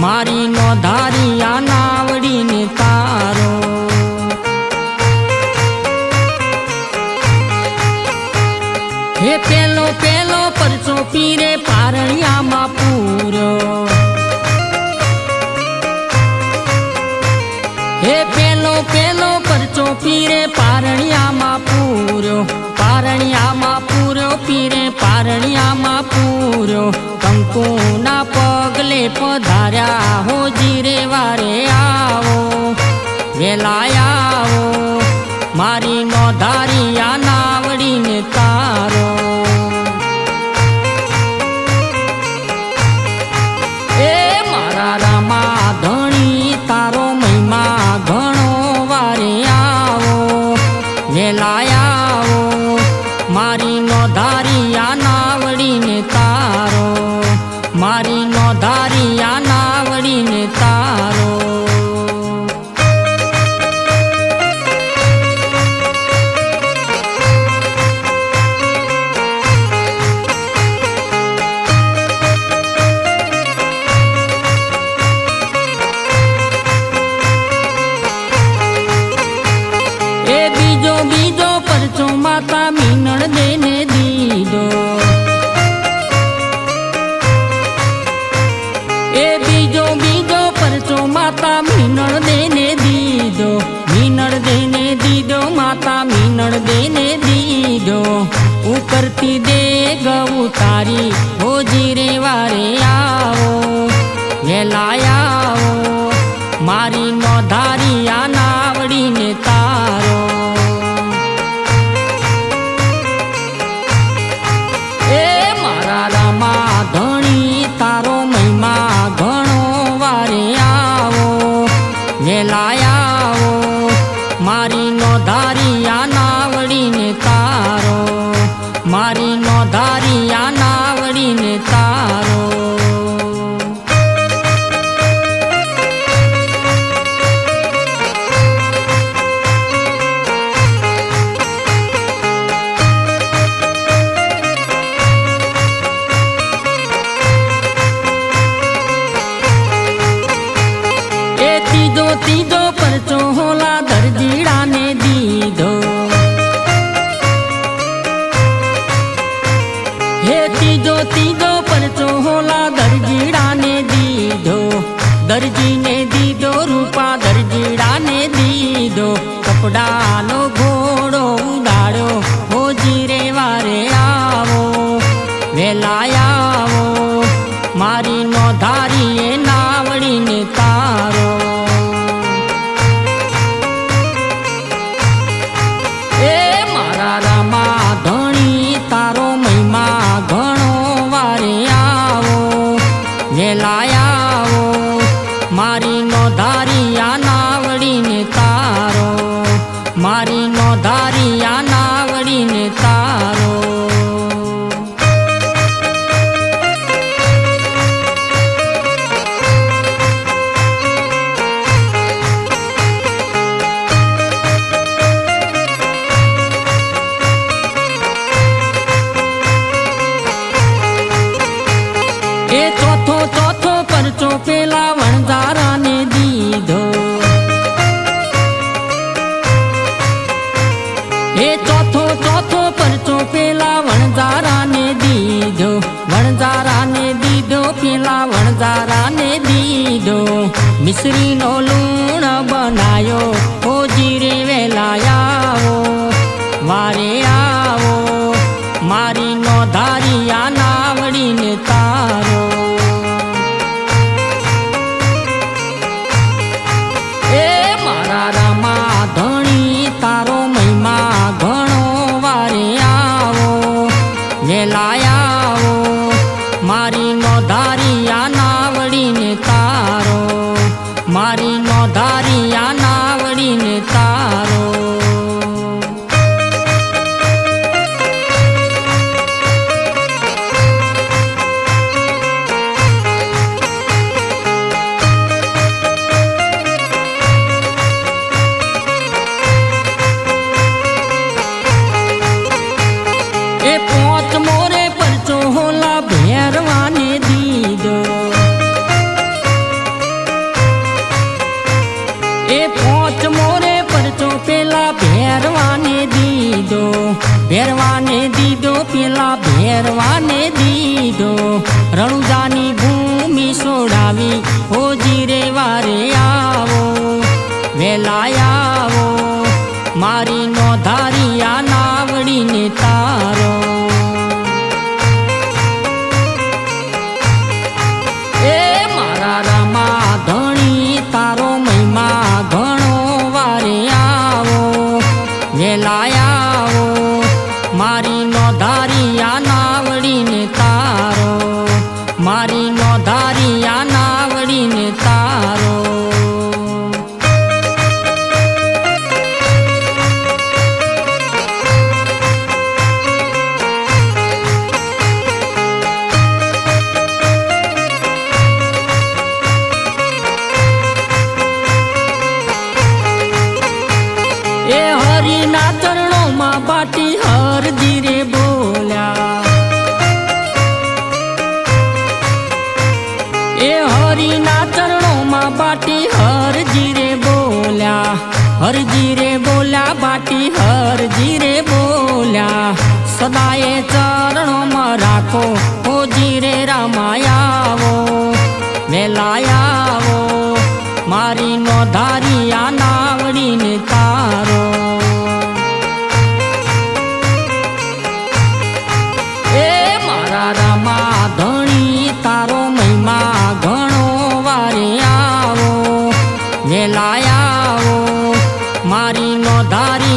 મારી નો ધારિયા નાવડીને તારો હે પેલો પેલો પરચો પીરે પારણિયામાં પૂરો હે પેલો પેલો પરચો પીરે પારણિયામાં પૂરો પારણિયામાં પૂરો પીરે પારણિયામાં પૂરો કંકુના પગલે પધાર્યા હો જીરે વારે આવો વેલા આવો મારી નો ધારિયા નાવડીને તારો એ મારા રામા ધણી તારો મહિમા ઘણો વારે આવો વેલા આવો મારી નો ધારિયા નાવડીને તારો મારી નો ધારિયા નાવડીને તારો એ બીજો બીજો પરચો માતા મીનળ દેને દીધો એ બીજો બીજો પરચો માતા મીનળ દેને દીધો મીનળ દેને દીધો માતા મીનળ દેને દીધો ઉકરતી દે ગૌ તારી હો જીરે વારે આવો વેલા આવો મારી નો ધારિયા નાવડીને તારો એ મારા રામા ધણી તારો મહિમા ઘણો વારે આવો વેલા આવો મારી નો ધારિયા નાવડીને તારો મારી નો ધારિયા નાવડીને તારો ત્રીજો ત્રીજો પરચો હોલા દરજીડાને દીધો હે ત્રીજો ત્રીજો પરચો હોલા દરજીડાને દીધો દરજીને દીધો રૂપા દરજીડાને દીધો કપડાનો ઘોડો ઉડાડ્યો હો જીરે વારે આવો વેલા આવો મારી નો ધારીએ નાવડીને તારો એ મારા રામા ધણી તારો મહિમા ઘણો વારે આવો વેલા આવો મારી નો ધારિયા નાવડીને તારો મારી નો ધારિયા નાવડીને તારો એ ચોથો ચોથો પરચો પેલા વણઝારાને દીધો એ ચોથો ચોથો પરચો પેલા વણઝારાને દીધો વણઝારાને દીધો પેલા વણઝારાને દીધો મિશ્રીનો લૂણ બનાયો હો જીરે વેલા આવો વારે આવો મારી નો ધારિયા નાવડીને તારો એ મારા રામા ધણી તારો મહિમા ઘણો વારે આવો વેલા આવો મારી નો ધારિયા નાવડીને તારો મારી નો ધારિયા નાવડીને તારો ભેરવાને દીધો પેલા ભેરવાને દીધો રણુજાની ભૂમિ સોડાવી હોજી રે વારે આવો વેલા આવો મારી નો ધારિયા નાવડીને તારો એ મારા રામા ધણી તારો મહિમા ઘણો વારે આવો વેલા આવો મારી નો ધારિયા નાવડીને તારો મારી નો ધારિયા નાવડીને તારો એ હરિના ચરણોમાં બાટી હરજી રે બોલ્યા એ હરિના ચરણોમાં બાટી હરજી રે બોલ્યા હરજી રે બોલ્યા બાટી હરજી રે બોલ્યા સદાએ ચરણોમાં રાખો હોજી રે રામાયાવો વેલાયાવો મારી નો ધારિયા નાવડીને તારો એ મારા રામા ધણી તારો મહિમા ઘણો વારે આવો વેલા આવો મારી નો ધારી